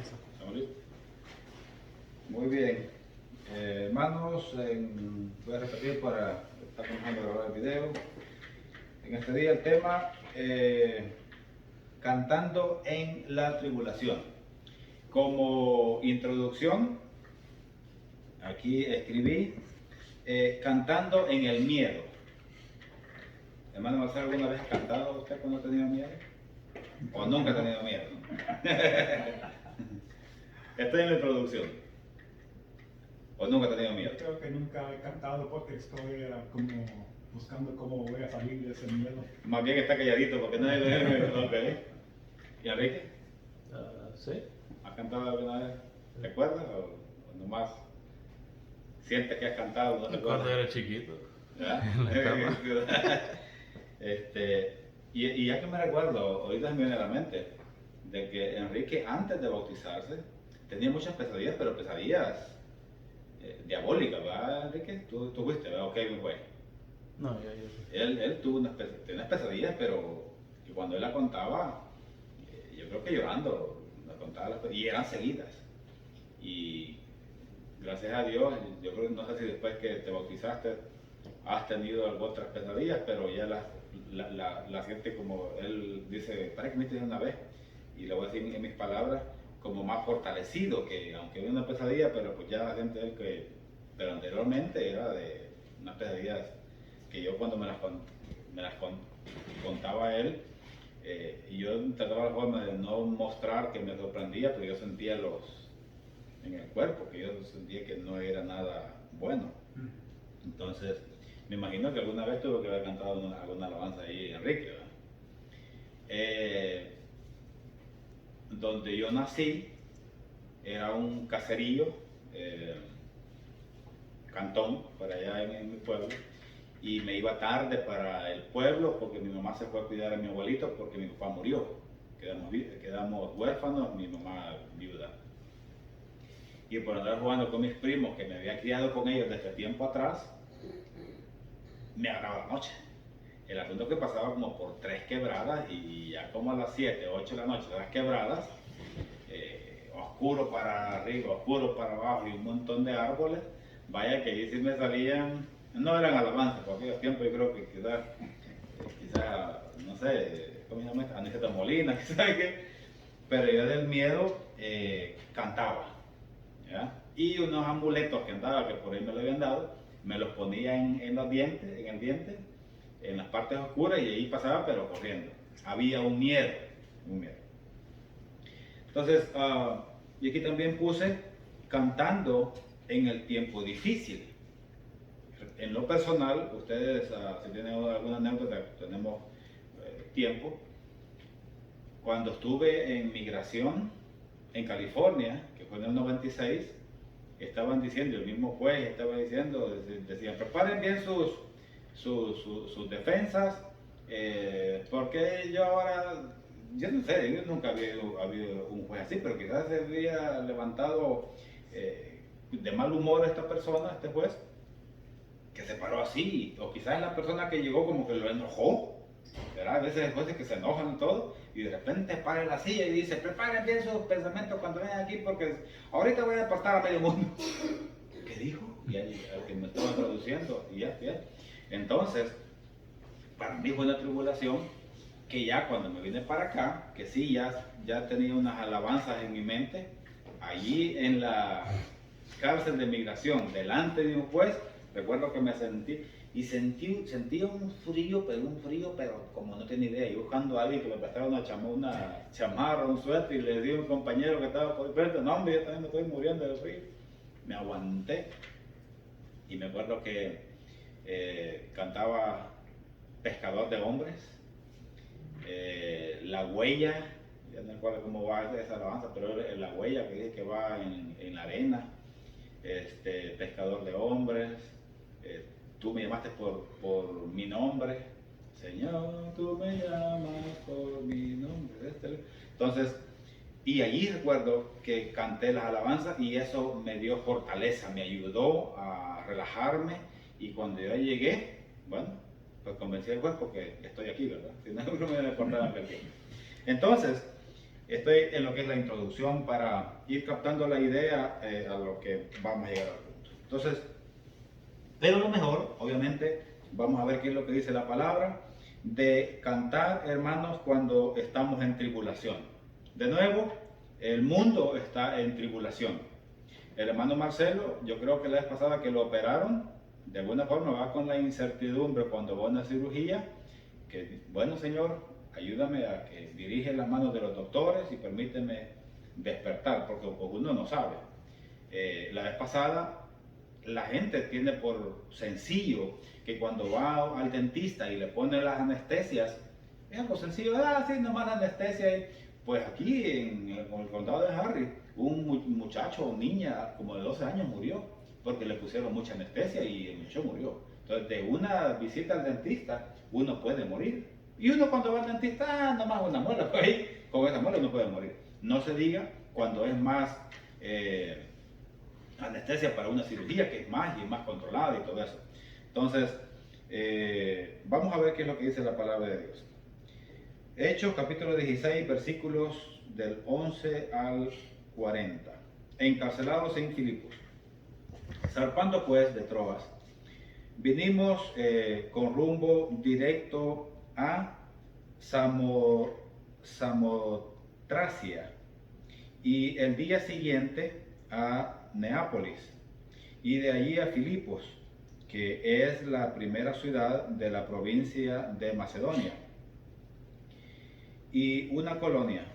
¿Estamos listos? Muy bien. Hermanos, voy a repetir para estar comenzando a grabar el video. En este día el tema, cantando en la tribulación. Como introducción, aquí escribí, cantando en el miedo. Hermano, ¿has alguna vez cantado usted cuando ha tenido miedo? ¿O nunca ha tenido miedo? Esta es la introducción. ¿O nunca ha tenido miedo? Yo creo que nunca he cantado porque estoy como buscando cómo voy a salir de ese miedo. Más bien está calladito porque nadie lo ve. Ok. ¿Y Enrique? Sí. ¿Has cantado alguna vez? ¿Recuerdas o nomás sientes que has cantado? ¿No Cuando recuerdas? era chiquito. ¿Ya? En la cama. Y ya que me recuerdo, ahorita me viene a la mente de que Enrique antes de bautizarse tenía muchas pesadillas, pero pesadillas diabólicas, ¿verdad, Enrique? Tú fuiste, ¿verdad? Ok, me fue. No, Él tuvo unas pesadillas, pero que cuando él la contaba, yo creo que llorando, la contaba y eran seguidas. Y gracias a Dios, yo creo que no sé si después que te bautizaste has tenido otras pesadillas, pero ya la siente como él dice, para que me dice una vez, y lo voy a decir en mis palabras, como más fortalecido, que aunque hubo una pesadilla, pero pues ya la gente él que, pero anteriormente era de unas pesadillas que yo cuando me las contaba a él, y yo trataba la forma de no mostrar que me sorprendía, pero yo sentía en el cuerpo, que yo sentía que no era nada bueno. Entonces, me imagino que alguna vez tuvo que haber cantado alguna alabanza ahí, Enrique, ¿verdad? Donde yo nací era un caserío, cantón, por allá en mi pueblo, y me iba tarde para el pueblo porque mi mamá se fue a cuidar a mi abuelito porque mi papá murió. Quedamos huérfanos, mi mamá viuda. Y por andar jugando con mis primos, que me había criado con ellos desde tiempo atrás, me agarraba la noche. El asunto es que pasaba como por 3 quebradas y ya como a las 7, 8 de la noche, las quebradas, oscuro para arriba, oscuro para abajo y un montón de árboles, vaya que ahí sí me salían, no eran alabanzas, por aquellos tiempos yo creo que quizá, no sé, ¿cómo se llama esta? Aniceta Molina, ¿sabes qué? Pero yo del miedo cantaba, ¿ya? Y unos amuletos que andaba, que por ahí me lo habían dado, me los ponía en los dientes, en el diente, en las partes oscuras y ahí pasaba pero corriendo. Había un miedo, un miedo. Entonces, y aquí también puse cantando en el tiempo difícil. En lo personal, ustedes, si tienen alguna anécdota, tenemos tiempo. Cuando estuve en migración en California, que fue en el 96, estaban diciendo, el mismo juez estaba diciendo, decían, preparen bien sus defensas, porque yo no sé, yo nunca había habido un juez así, pero quizás se había levantado de mal humor esta persona, este juez, que se paró así, o quizás la persona que llegó como que lo enojó, ¿verdad? A veces hay jueces que se enojan y todo, y de repente para en la silla y dice, preparen bien sus pensamientos cuando vengan aquí, porque ahorita voy a deportar a medio mundo. ¿Qué dijo? Y al que me estaba traduciendo, y ya. Entonces, para mí fue una tribulación que ya cuando me vine para acá, que sí, ya tenía unas alabanzas en mi mente, allí en la cárcel de migración, delante de un juez, recuerdo que me sentía un frío, pero como no tenía idea, yo buscando a alguien que me prestara una chamarra, un suéter, y le di a un compañero que estaba por frente, no hombre, yo también me estoy muriendo de frío. Me aguanté, y me acuerdo que cantaba Pescador de Hombres, La Huella, ya no recuerdo cómo va esa alabanza, pero es La Huella, que dice que va en la arena, Pescador de Hombres, tú me llamaste por mi nombre, Señor, tú me llamas por mi nombre. Entonces, y allí recuerdo que canté las alabanzas y eso me dio fortaleza, me ayudó a relajarme, y cuando yo llegué, bueno, pues convencí al juez porque estoy aquí, ¿verdad? Si no, no me deportaban aquí. Entonces, Estoy en lo que es la introducción para ir captando la idea a lo que vamos a llegar al punto. Entonces, pero lo mejor, obviamente, vamos a ver qué es lo que dice la palabra, de cantar, hermanos, cuando estamos en tribulación. De nuevo, el mundo está en tribulación. El hermano Marcelo, yo creo que la vez pasada que lo operaron, de alguna forma va con la incertidumbre cuando va a una cirugía, que, bueno, Señor, ayúdame a que dirige las manos de los doctores y permíteme despertar, porque uno no sabe. La vez pasada, la gente tiene por sencillo que cuando va al dentista y le pone las anestesias, es algo sencillo, sí, nomás anestesia. Pues aquí en el condado de Harris, un muchacho o niña como de 12 años murió porque le pusieron mucha anestesia y el muchacho murió. Entonces, de una visita al dentista, uno puede morir. Y uno cuando va al dentista, nomás una muela, pues ahí, con esa muela uno puede morir. No se diga cuando es más anestesia para una cirugía, que es más y es más controlada y todo eso. Entonces, vamos a ver qué es lo que dice la palabra de Dios. Hechos capítulo 16, versículos del 11 al 40. Encarcelados en Filipos. Zarpando pues de Troas, vinimos con rumbo directo a Samotracia y el día siguiente a Neápolis y de allí a Filipos, que es la primera ciudad de la provincia de Macedonia y una colonia,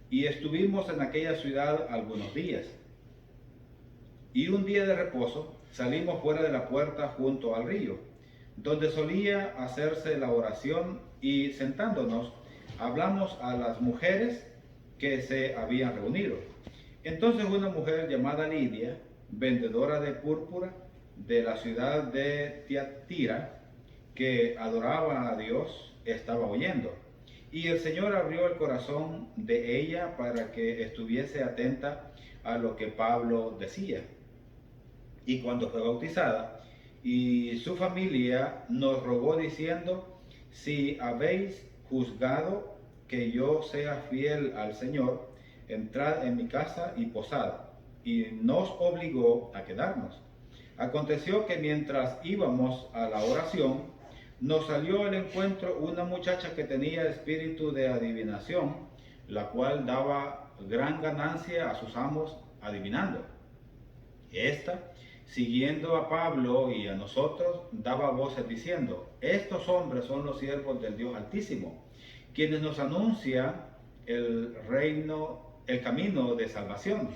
y estuvimos en aquella ciudad algunos días. Y un día de reposo salimos fuera de la puerta junto al río, donde solía hacerse la oración, y sentándonos hablamos a las mujeres que se habían reunido. Entonces una mujer llamada Lidia, vendedora de púrpura de la ciudad de Tiatira, que adoraba a Dios, estaba oyendo. Y el Señor abrió el corazón de ella para que estuviese atenta a lo que Pablo decía. Y cuando fue bautizada, y su familia nos rogó diciendo: si habéis juzgado que yo sea fiel al Señor, entrad en mi casa y posad. Y nos obligó a quedarnos. Aconteció que mientras íbamos a la oración, nos salió al encuentro una muchacha que tenía espíritu de adivinación, la cual daba gran ganancia a sus amos adivinando. Esta, siguiendo a Pablo y a nosotros, daba voces diciendo: estos hombres son los siervos del Dios Altísimo, quienes nos anuncian el camino de salvación.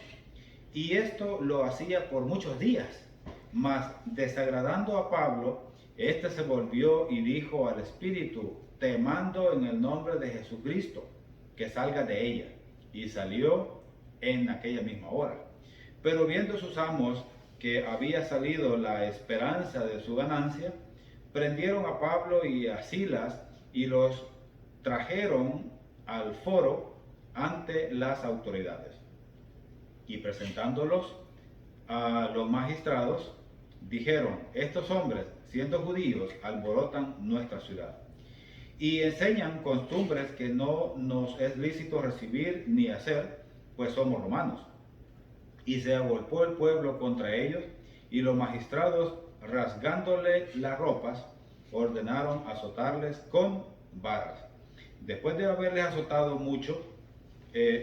Y esto lo hacía por muchos días, mas desagradando a Pablo, este se volvió y dijo al espíritu: te mando en el nombre de Jesucristo, que salga de ella. Y salió en aquella misma hora. Pero viendo sus amos que había salido la esperanza de su ganancia, prendieron a Pablo y a Silas y los trajeron al foro ante las autoridades. Y presentándolos a los magistrados, dijeron: estos hombres, siendo judíos, alborotan nuestra ciudad y enseñan costumbres que no nos es lícito recibir ni hacer, pues somos romanos. Y se agolpó el pueblo contra ellos, y los magistrados, rasgándole las ropas, ordenaron azotarles con varas. Después de haberles azotado mucho,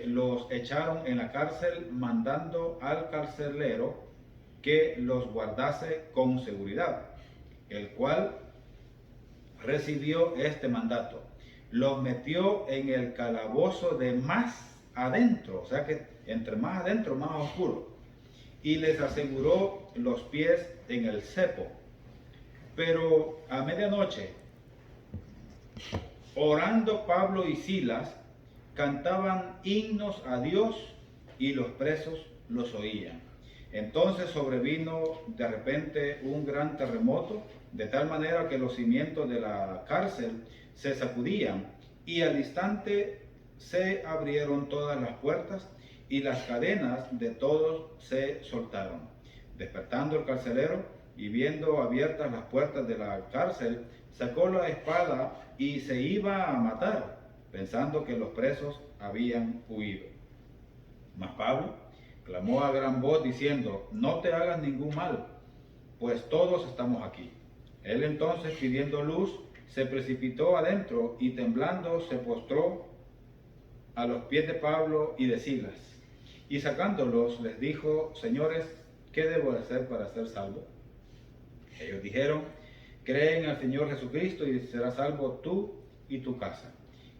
los echaron en la cárcel, mandando al carcelero que los guardase con seguridad, el cual recibió este mandato: los metió en el calabozo de más adentro, o sea que entre más adentro, más oscuro, y les aseguró los pies en el cepo. Pero a medianoche, orando Pablo y Silas, cantaban himnos a Dios, y los presos los oían. Entonces sobrevino de repente un gran terremoto, de tal manera que los cimientos de la cárcel se sacudían, y al instante se abrieron todas las puertas, y las cadenas de todos se soltaron. Despertando el carcelero, y viendo abiertas las puertas de la cárcel, sacó la espada y se iba a matar, pensando que los presos habían huido. Mas Pablo clamó a gran voz diciendo: no te hagas ningún mal, pues todos estamos aquí. Él entonces, pidiendo luz, se precipitó adentro y temblando se postró a los pies de Pablo y de Silas. Y sacándolos les dijo: señores, ¿qué debo hacer para ser salvo? Ellos dijeron: cree en el Señor Jesucristo y serás salvo tú y tu casa.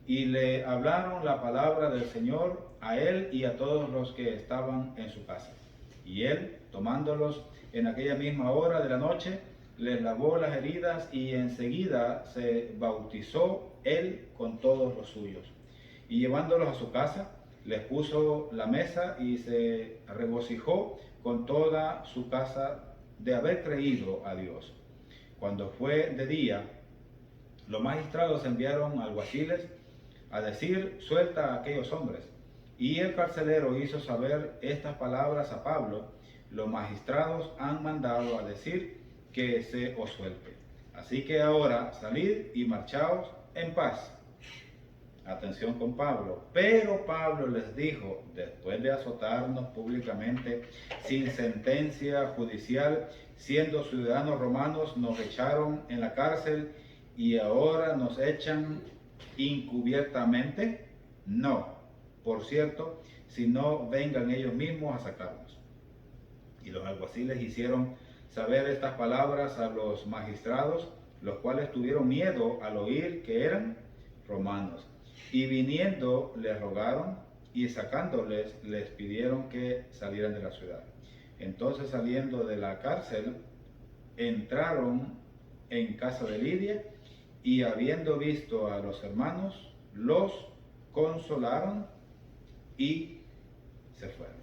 Y le hablaron la palabra del Señor a él y a todos los que estaban en su casa. Y él, tomándolos en aquella misma hora de la noche, les lavó las heridas y enseguida se bautizó él con todos los suyos. Y llevándolos a su casa, les puso la mesa y se regocijó con toda su casa de haber creído a Dios. Cuando fue de día, los magistrados enviaron alguaciles a decir: suelta a aquellos hombres. Y el carcelero hizo saber estas palabras a Pablo: los magistrados han mandado a decir que se os suelte. Así que ahora salid y marchaos en paz. Atención con Pablo. Pero Pablo les dijo: después de azotarnos públicamente sin sentencia judicial, siendo ciudadanos romanos, nos echaron en la cárcel y ahora nos echan encubiertamente. No, por cierto, si no vengan ellos mismos a sacarnos. Y los alguaciles hicieron saber estas palabras a los magistrados, los cuales tuvieron miedo al oír que eran romanos. Y viniendo les rogaron, y sacándoles les pidieron que salieran de la ciudad. Entonces, saliendo de la cárcel, entraron en casa de Lidia, y habiendo visto a los hermanos, los consolaron y se fueron.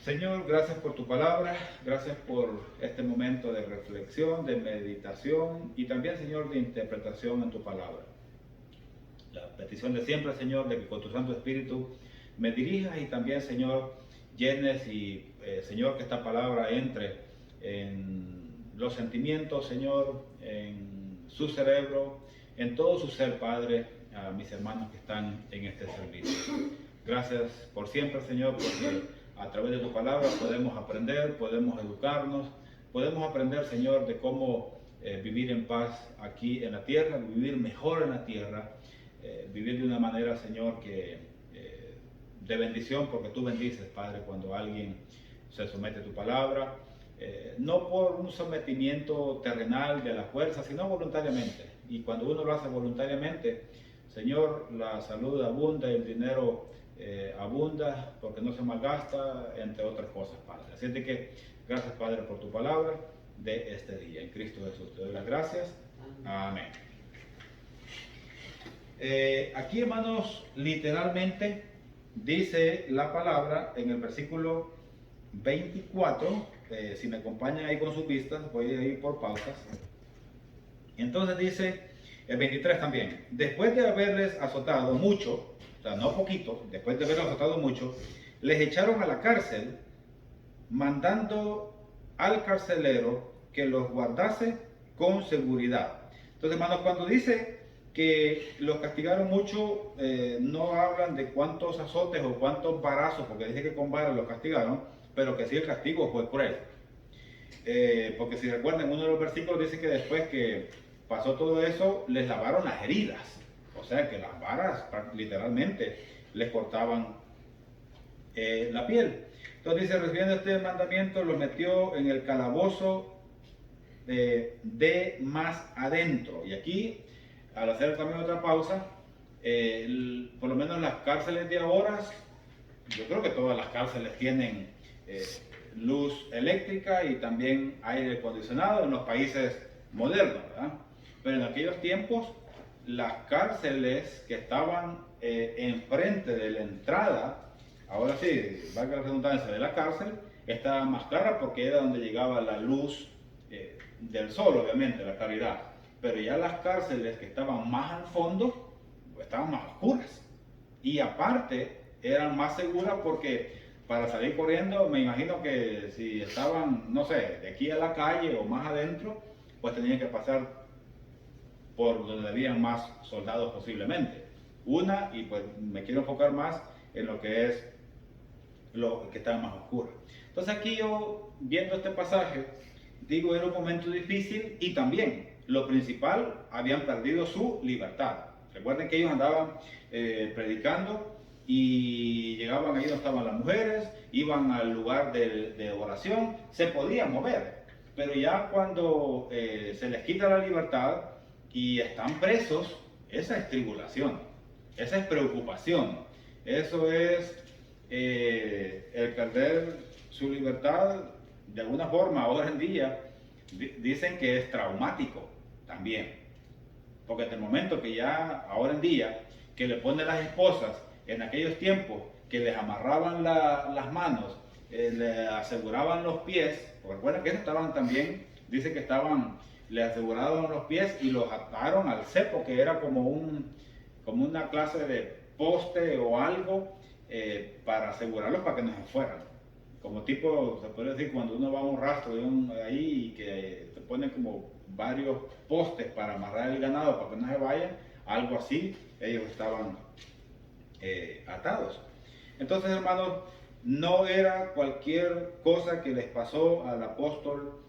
Señor, gracias por tu palabra, gracias por este momento de reflexión, de meditación y también, Señor, de interpretación en tu palabra. La petición de siempre, Señor, de que con tu Santo Espíritu me dirijas y también, Señor, llenes y, Señor, que esta palabra entre en los sentimientos, Señor, en su cerebro, en todo su ser, Padre, a mis hermanos que están en este servicio. Gracias por siempre, Señor, porque a través de tu palabra podemos aprender, podemos educarnos, podemos aprender, Señor, de cómo vivir en paz aquí en la tierra, vivir mejor en la tierra, vivir de una manera, Señor, que de bendición, porque tú bendices, Padre, cuando alguien se somete a tu palabra, no por un sometimiento terrenal de la fuerza, sino voluntariamente. Y cuando uno lo hace voluntariamente, Señor, la salud abunda y el dinero abunda porque no se malgasta, entre otras cosas, Padre. Así es de que gracias, Padre, por tu palabra de este día. En Cristo Jesús te doy las gracias. Amén. Aquí, hermanos, literalmente dice la palabra en el versículo 24, si me acompañan ahí con sus vistas, voy a ir por pausas. Entonces dice el 23 también: después de haberles azotado mucho, o sea, no poquito, después de haberles azotado mucho, les echaron a la cárcel, mandando al carcelero que los guardase con seguridad. Entonces, hermanos, cuando dice que los castigaron mucho, no hablan de cuántos azotes o cuántos varazos, porque dice que con varas los castigaron, pero que sí el castigo fue cruel. Porque si recuerdan, uno de los versículos dice que después que pasó todo eso, les lavaron las heridas. O sea que las varas literalmente les cortaban la piel. Entonces dice: recibiendo este mandamiento, los metió en el calabozo de más adentro. Y aquí, al hacer también otra pausa, por lo menos las cárceles de ahora, yo creo que todas las cárceles tienen luz eléctrica y también aire acondicionado en los países modernos, ¿verdad? Pero en aquellos tiempos, las cárceles que estaban enfrente de la entrada, ahora sí, valga la redundancia, de la cárcel, estaban más claras porque era donde llegaba la luz del sol, obviamente, la claridad. Pero ya las cárceles que estaban más al fondo, estaban más oscuras. Y aparte, eran más seguras porque para salir corriendo, me imagino que si estaban, no sé, de aquí a la calle o más adentro, pues tenían que pasar por donde habían más soldados posiblemente. Una, y pues me quiero enfocar más en lo que es lo que está más oscuro. Entonces aquí yo, viendo este pasaje, digo, era un momento difícil y también, lo principal, habían perdido su libertad. Recuerden que ellos andaban predicando y llegaban ahí donde estaban las mujeres, iban al lugar de oración, se podían mover. Pero ya cuando se les quita la libertad y están presos, esa es tribulación, esa es preocupación, eso es el perder su libertad. De alguna forma, ahora en día, dicen que es traumático también. Porque en el momento que ya, ahora en día, que le ponen las esposas, en aquellos tiempos, que les amarraban las manos, le aseguraban los pies, porque recuerden que ellos estaban también, dice que estaban, le aseguraron los pies y los ataron al cepo, que era como una clase de poste o algo, para asegurarlos para que no se fueran. Como tipo, se puede decir, cuando uno va a un rastro ahí y que te ponen como varios postes para amarrar el ganado para que no se vayan, algo así, ellos estaban atados. Entonces, hermanos, no era cualquier cosa que les pasó al apóstol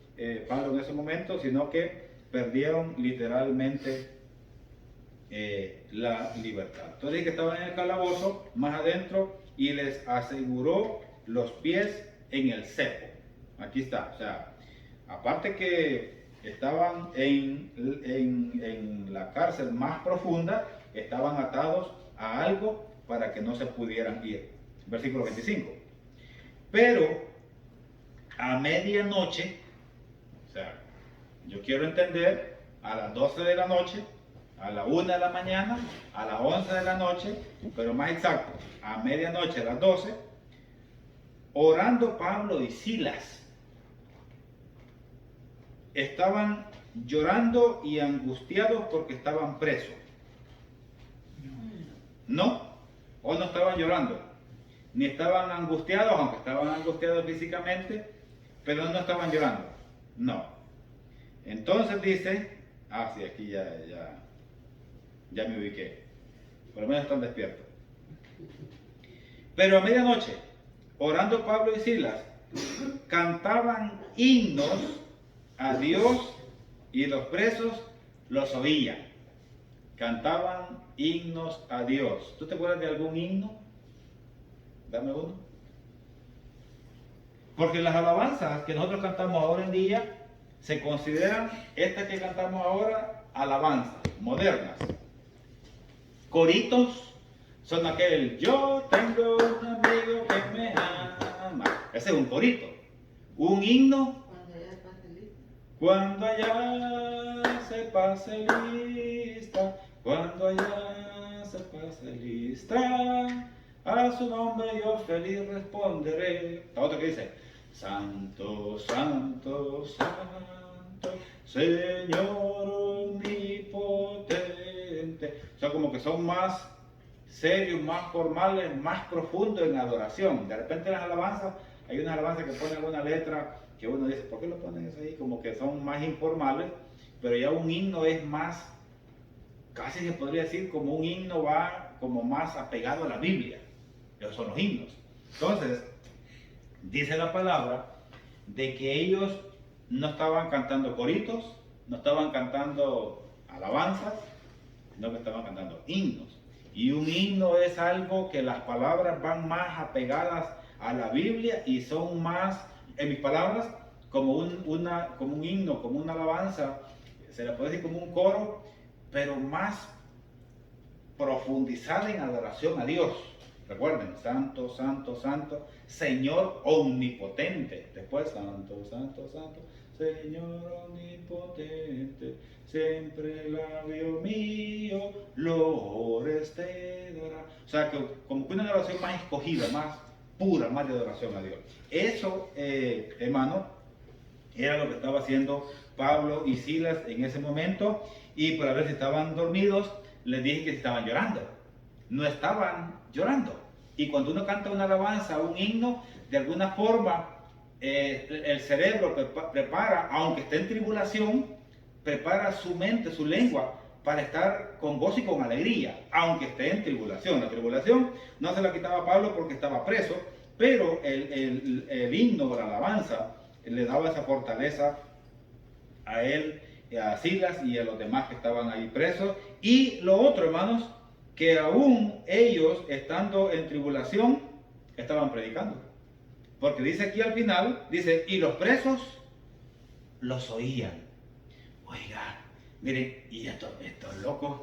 Pablo en ese momento, sino que perdieron literalmente la libertad. Entonces, que estaban en el calabozo, más adentro, y les aseguró los pies en el cepo. Aquí está, o sea, aparte que estaban en la cárcel más profunda, estaban atados a algo para que no se pudieran ir. Versículo 25. Pero a medianoche, o sea, yo quiero entender, a las 12 de la noche, a la 1 de la mañana, a las 11 de la noche, pero más exacto, a medianoche, a las 12, orando Pablo y Silas, estaban llorando y angustiados porque estaban presos. No, o no estaban llorando, ni estaban angustiados, aunque estaban angustiados físicamente, pero no estaban llorando. No. Entonces dice, sí, aquí ya me ubiqué. Por lo menos están despiertos. Pero a medianoche, orando Pablo y Silas, cantaban himnos a Dios y los presos los oían. Cantaban himnos a Dios. ¿Tú te acuerdas de algún himno? Dame uno. Porque las alabanzas que nosotros cantamos ahora en día se consideran, estas que cantamos ahora, alabanzas modernas. Coritos son aquel, yo tengo un amigo que me ama. Ese es un corito. Un himno, cuando allá se pase lista, cuando allá se pase lista, a su nombre yo feliz responderé. La otra que dice, Santo, Santo, Santo, Señor omnipotente. O sea, como que son más serios, más formales, más profundos en adoración. De repente las alabanzas, hay unas alabanzas que ponen alguna letra que uno dice, ¿por qué lo ponen eso ahí? Como que son más informales, pero ya un himno es más, casi se podría decir, como un himno va como más apegado a la Biblia. Esos son los himnos. Entonces, dice la palabra de que ellos no estaban cantando coritos, no estaban cantando alabanzas, sino que estaban cantando himnos. Y un himno es algo que las palabras van más apegadas a la Biblia y son más, en mis palabras, como un himno, como una alabanza, se le puede decir como un coro, pero más profundizada en adoración a Dios. Recuerden, Santo, Santo, Santo, Señor omnipotente. Después, Santo, Santo, Santo, Señor omnipotente, siempre el labio mío, loores te dará. O sea, como que una adoración más escogida, más pura, más de adoración a Dios. Eso, hermano, era lo que estaba haciendo Pablo y Silas en ese momento. Y para ver si estaban dormidos, les dije que estaban llorando. No estaban llorando. Y cuando uno canta una alabanza, un himno, de alguna forma el cerebro prepara, aunque esté en tribulación, prepara su mente, su lengua para estar con gozo y con alegría, aunque esté en tribulación. La tribulación no se la quitaba a Pablo porque estaba preso, pero el himno, la alabanza, le daba esa fortaleza a él, a Silas y a los demás que estaban ahí presos. Y lo otro, hermanos, que aún ellos, estando en tribulación, estaban predicando. Porque dice aquí al final, dice, y los presos los oían. Oiga, miren, y estos locos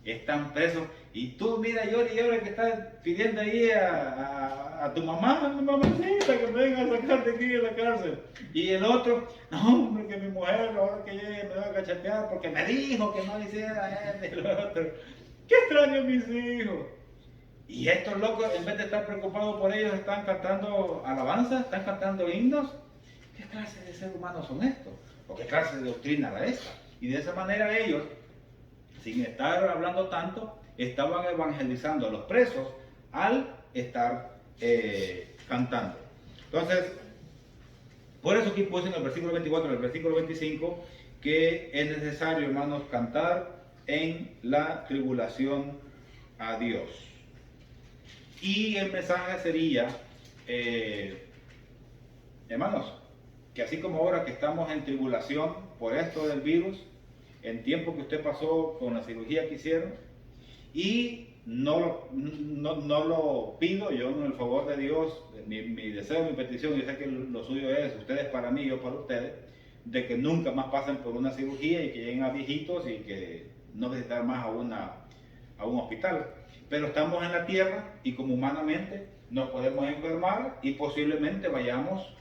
están presos, y tú mira, llora y llora que estás pidiendo ahí a tu mamacita, que me venga a sacar de aquí de la cárcel. Y el otro, no, hombre, que mi mujer ahora que llegue me va a cachatear porque me dijo que no hiciera esto y lo otro. Qué extraño mis hijos. Y estos locos, en vez de estar preocupados por ellos, están cantando alabanzas, están cantando himnos. ¿Qué clase de ser humanos son estos? ¿O qué clase de doctrina era esta? Y de esa manera ellos, sin estar hablando tanto, estaban evangelizando a los presos al estar cantando. Entonces, por eso aquí puse en el versículo 24 y el versículo 25 que es necesario, hermanos, cantar en la tribulación a Dios. Y el mensaje sería, hermanos, que así como ahora que estamos en tribulación por esto del virus, en tiempo que usted pasó con la cirugía que hicieron, y no lo pido yo en el favor de Dios, mi deseo, mi petición, yo sé que lo suyo es ustedes para mí, yo para ustedes, de que nunca más pasen por una cirugía y que lleguen a viejitos y que no visitar más a un hospital. Pero estamos en la tierra y como humanamente nos podemos enfermar y posiblemente vayamos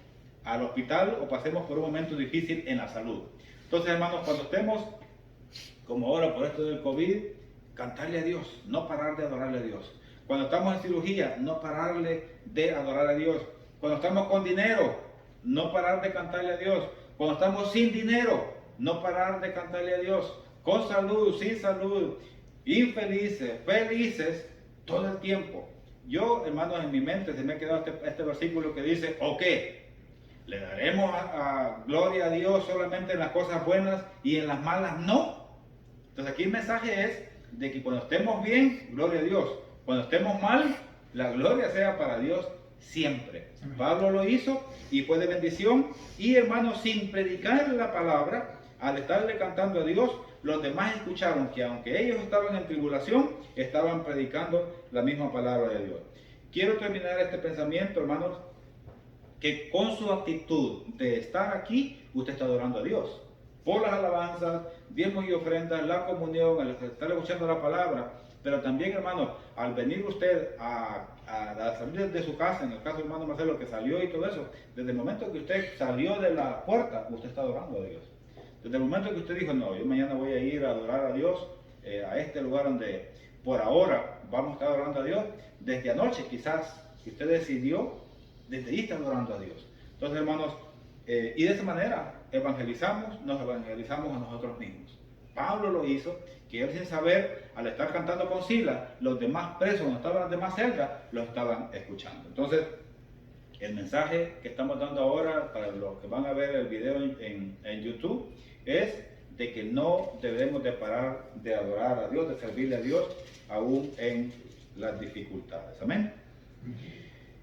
al hospital o pasemos por un momento difícil en la salud. Entonces, hermanos, cuando estemos, como ahora por esto del COVID, cantarle a Dios, no parar de adorarle a Dios. Cuando estamos en cirugía, no pararle de adorar a Dios. Cuando estamos con dinero, no parar de cantarle a Dios. Cuando estamos sin dinero, no parar de cantarle a Dios. Con salud, sin salud, infelices, felices, todo el tiempo. Yo, hermanos, en mi mente se me ha quedado este versículo que dice, ok, le daremos a gloria a Dios solamente en las cosas buenas y en las malas no. Entonces aquí el mensaje es de que cuando estemos bien, gloria a Dios. Cuando estemos mal, la gloria sea para Dios siempre. Amén. Pablo lo hizo y fue de bendición. Y hermanos, sin predicar la palabra, al estarle cantando a Dios, los demás escucharon que aunque ellos estaban en tribulación, estaban predicando la misma palabra de Dios. Quiero terminar este pensamiento, hermanos, que con su actitud de estar aquí, usted está adorando a Dios. Por las alabanzas, diezmos y ofrendas, la comunión, al estar escuchando la palabra. Pero también, hermano, al venir usted a salir de su casa, en el caso del hermano Marcelo que salió y todo eso, desde el momento que usted salió de la puerta, usted está adorando a Dios. Desde el momento que usted dijo, no, yo mañana voy a ir a adorar a Dios, a este lugar donde por ahora vamos a estar adorando a Dios, desde anoche quizás, si usted decidió, desde ahí está adorando a Dios. Entonces, hermanos, y de esa manera nos evangelizamos a nosotros mismos. Pablo lo hizo, que él sin saber, al estar cantando con Silas, los demás presos, cuando estaban las demás celdas, lo estaban escuchando. Entonces, el mensaje que estamos dando ahora, para los que van a ver el video en YouTube, es de que no debemos de parar de adorar a Dios, de servirle a Dios, aún en las dificultades. Amén.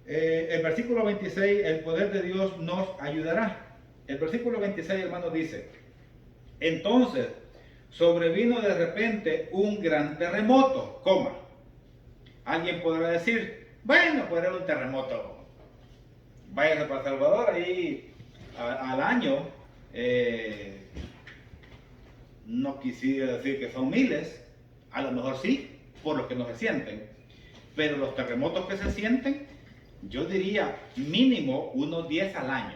El versículo 26, el poder de Dios nos ayudará. El versículo 26, hermano, dice, entonces sobrevino de repente un gran terremoto, alguien podrá decir, bueno, pues era un terremoto, váyase para El Salvador, ahí al año, no quisiera decir que son miles, a lo mejor sí, por los que no se sienten, pero los terremotos que se sienten, yo diría mínimo unos 10 al año.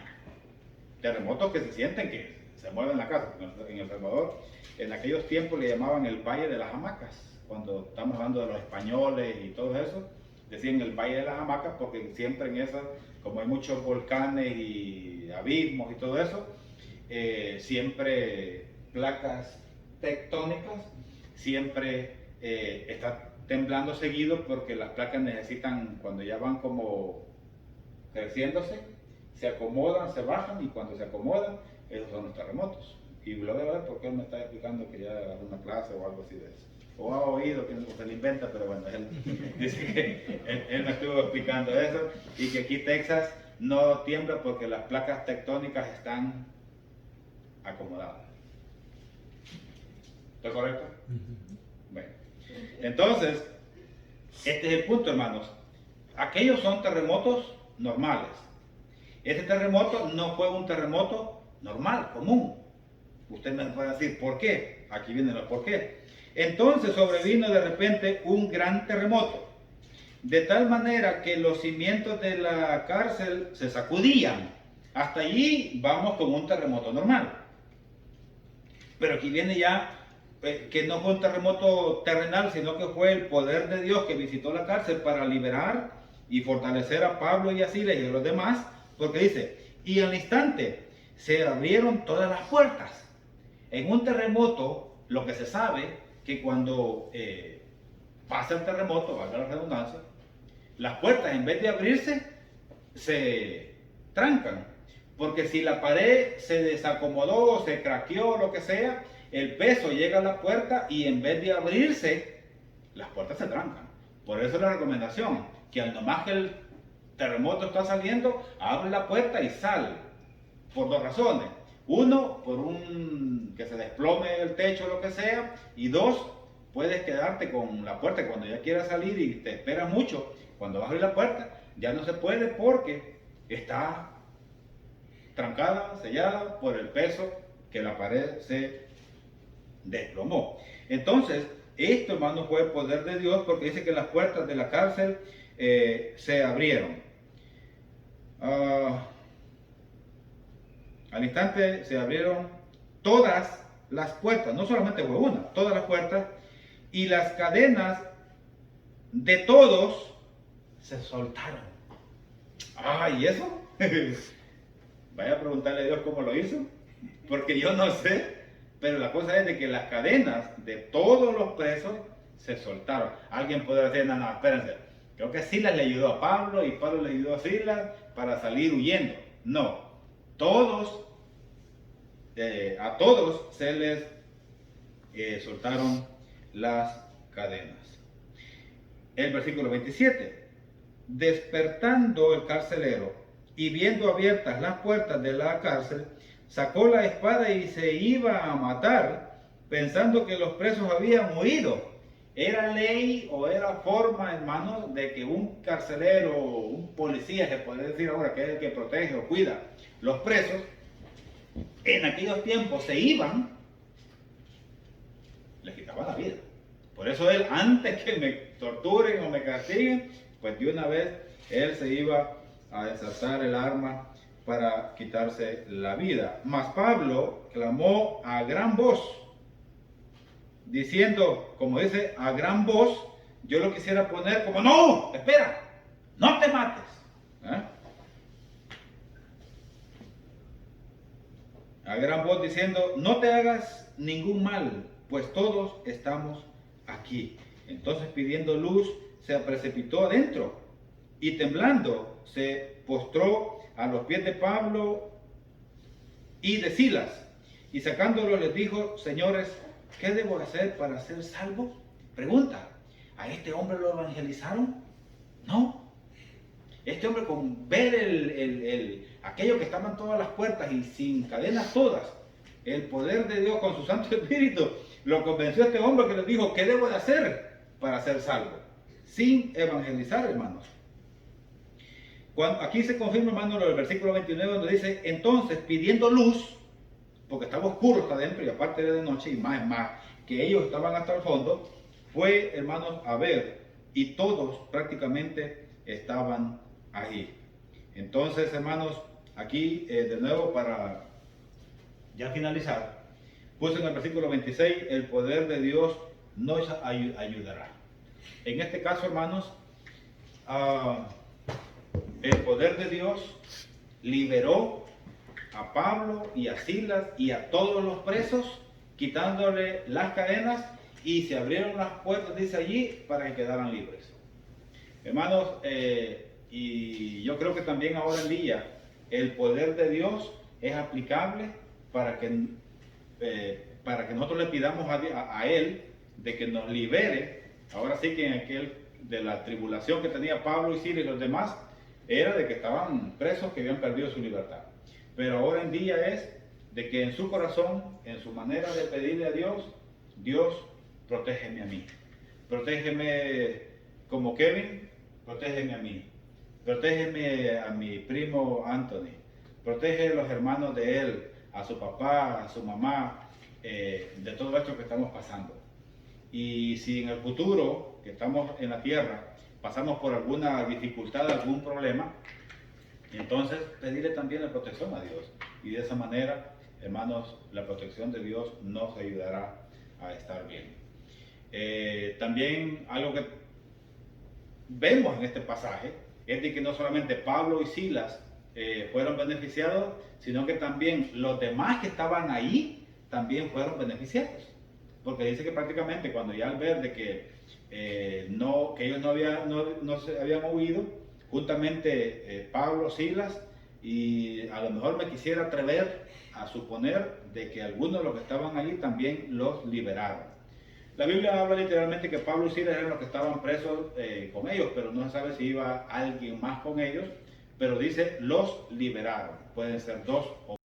Terremotos que se sienten, que se mueven la casa. En El Salvador, en aquellos tiempos le llamaban el Valle de las Hamacas. Cuando estamos hablando de los españoles y todo eso, decían el Valle de las Hamacas porque siempre en esas, como hay muchos volcanes y abismos y todo eso, siempre placas tectónicas, siempre está temblando seguido porque las placas necesitan, cuando ya van como creciéndose, se acomodan, se bajan y cuando se acomodan, esos son los terremotos. Y lo voy a ver porque él me está explicando que ya dar una clase o algo así de eso. O ha oído que se le inventa, pero bueno, él dice que él me estuvo explicando eso y que aquí Texas no tiembla porque las placas tectónicas están acomodadas. ¿Está correcto? Bueno, entonces, este es el punto, hermanos. Aquellos son terremotos normales. Este terremoto no fue un terremoto normal, común. Usted me puede decir, ¿por qué? Aquí viene el por qué. Entonces sobrevino de repente un gran terremoto, de tal manera que los cimientos de la cárcel se sacudían. Hasta allí vamos con un terremoto normal. Pero aquí viene ya que no fue un terremoto terrenal, sino que fue el poder de Dios que visitó la cárcel para liberar y fortalecer a Pablo y a Silas y a los demás, porque dice, y al instante se abrieron todas las puertas. En un terremoto, lo que se sabe, que cuando pasa el terremoto, valga la redundancia, las puertas en vez de abrirse, se trancan. Porque si la pared se desacomodó, se craqueó, lo que sea, el peso llega a la puerta y en vez de abrirse, las puertas se trancan. Por eso la recomendación, que al nomás que el terremoto está saliendo, abre la puerta y sale. Por dos razones. Uno, por que se desplome el techo o lo que sea. Y dos, puedes quedarte con la puerta cuando ya quieras salir y te espera mucho. Cuando vas a abrir la puerta, ya no se puede porque está trancada, sellada por el peso que la pared se desplomó. Entonces, esto, hermano, fue el poder de Dios porque dice que las puertas de la cárcel se abrieron. Al instante se abrieron todas las puertas, no solamente fue una, todas las puertas, y las cadenas de todos se soltaron. ¿Y eso? Vaya a preguntarle a Dios cómo lo hizo, porque yo no sé, pero la cosa es de que las cadenas de todos los presos se soltaron. Alguien podrá decir, no, espérense, creo que Silas le ayudó a Pablo y Pablo le ayudó a Silas para salir huyendo. No, a todos se les soltaron las cadenas. El versículo 27, despertando el carcelero y viendo abiertas las puertas de la cárcel, sacó la espada y se iba a matar, pensando que los presos habían huido. Era ley o era forma, hermanos, de que un carcelero o un policía, se puede decir ahora, que es el que protege o cuida los presos, en aquellos tiempos se iban, les quitaban la vida. Por eso él, antes que me torturen o me castiguen, pues de una vez él se iba a desatar el arma para quitarse la vida. Mas Pablo clamó a gran voz, diciendo, como dice, a gran voz, yo lo quisiera poner como, no, espera, no te mates. A gran voz diciendo, no te hagas ningún mal, pues todos estamos aquí. Entonces pidiendo luz, se precipitó adentro y temblando se postró a los pies de Pablo y de Silas. Y sacándolo les dijo, señores, ¿qué debo hacer para ser salvo? Pregunta, ¿a este hombre lo evangelizaron? No. Este hombre con ver aquello que estaban todas las puertas y sin cadenas todas, el poder de Dios con su Santo Espíritu, lo convenció a este hombre que les dijo, ¿qué debo de hacer para ser salvo? Sin evangelizar, hermanos. Aquí se confirma, hermanos, el versículo 29, donde dice, entonces pidiendo luz, porque estaba oscuro hasta adentro y aparte era de noche y más, que ellos estaban hasta el fondo, fue, hermanos, a ver, y todos prácticamente estaban ahí. Entonces, hermanos, aquí de nuevo para ya finalizar, puse en el versículo 26, el poder de Dios nos ayudará. En este caso, hermanos, el poder de Dios liberó a Pablo y a Silas y a todos los presos, quitándole las cadenas, y se abrieron las puertas, dice allí, para que quedaran libres. Hermanos, y yo creo que también ahora en día el poder de Dios es aplicable para que para que nosotros le pidamos a Él de que nos libere. Ahora sí que en aquel de la tribulación que tenía Pablo y Silas y los demás, era de que estaban presos, que habían perdido su libertad. Pero ahora en día es de que en su corazón, en su manera de pedirle a Dios, Dios, protégeme a mí. Protégeme como Kevin, protégeme a mí. Protégeme a mi primo Anthony. Protege a los hermanos de él, a su papá, a su mamá, de todo esto que estamos pasando. Y si en el futuro, que estamos en la tierra, pasamos por alguna dificultad, algún problema, entonces pedirle también la protección a Dios. Y de esa manera, hermanos, la protección de Dios nos ayudará a estar bien. También algo que vemos en este pasaje es de que no solamente Pablo y Silas fueron beneficiados, sino que también los demás que estaban ahí también fueron beneficiados. Porque dice que prácticamente cuando ya al ver de que, que ellos no se habían huido, juntamente Pablo, Silas, y a lo mejor me quisiera atrever a suponer de que algunos de los que estaban allí también los liberaron. La Biblia habla literalmente que Pablo y Silas eran los que estaban presos con ellos, pero no se sabe si iba alguien más con ellos, pero dice los liberaron. Pueden ser dos o